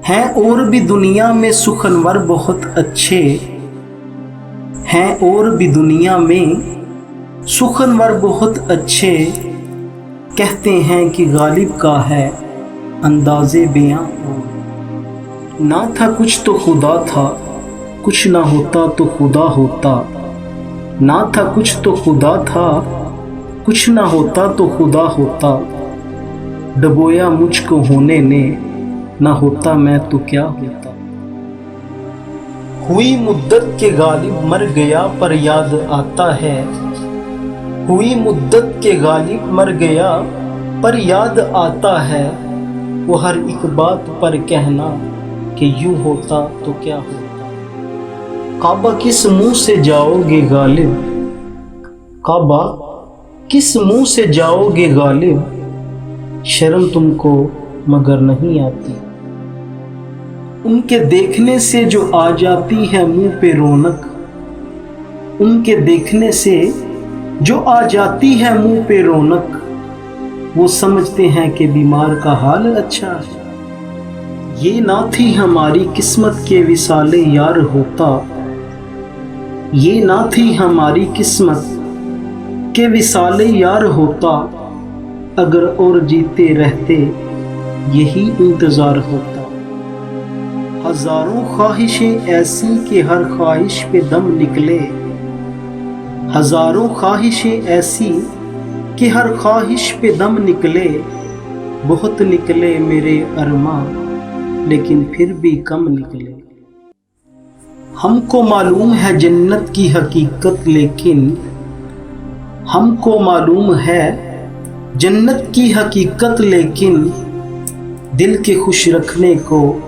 ہیں اور بھی دنیا میں سخنور بہت اچھے، ہیں اور بھی دنیا میں سخنور بہت اچھے، کہتے ہیں کہ غالب کا ہے انداز بیاں۔ نہ تھا کچھ تو خدا تھا، کچھ نہ ہوتا تو خدا ہوتا، نہ تھا کچھ تو خدا تھا، کچھ نہ ہوتا تو خدا ہوتا، ڈبویا مجھ کو ہونے نے، نہ ہوتا میں تو کیا ہوتا۔ ہوئی مدت کے غالب مر گیا پر یاد آتا ہے، ہوئی مدت کے غالب مر گیا پر یاد آتا ہے، وہ ہر ایک بات پر کہنا کہ یوں ہوتا تو کیا ہوتا۔ کعبہ کس منہ سے جاؤ گے غالب، کعبہ کس منہ سے جاؤ گے غالب، شرم تم کو مگر نہیں آتی۔ ان کے دیکھنے سے جو آ جاتی ہے منہ پہ رونق، ان کے دیکھنے سے جو آ جاتی ہے منہ پہ رونق، وہ سمجھتے ہیں کہ بیمار کا حال اچھا ہے۔ یہ نہ تھی ہماری قسمت کے وصال یار ہوتا، یہ نہ تھی ہماری قسمت کہ وصال یار ہوتا، اگر اور جیتے رہتے یہی انتظار ہوتا۔ ہزاروں خواہشیں ایسی کہ ہر خواہش پہ دم نکلے، ہزاروں خواہشیں ایسی کہ ہر خواہش پہ دم نکلے، بہت نکلے میرے ارماں لیکن پھر بھی کم نکلے۔ ہم کو معلوم ہے جنت کی حقیقت لیکن، ہم کو معلوم ہے جنت کی حقیقت لیکن، دل کے خوش رکھنے کو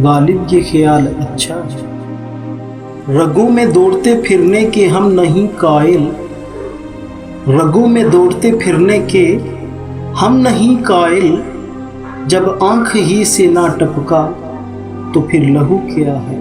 غالب یہ خیال اچھا ہے۔ رگوں میں دوڑتے پھرنے کے ہم نہیں قائل، رگوں میں دوڑتے پھرنے کے ہم نہیں قائل، جب آنکھ ہی سے نہ ٹپکا تو پھر لہو کیا ہے۔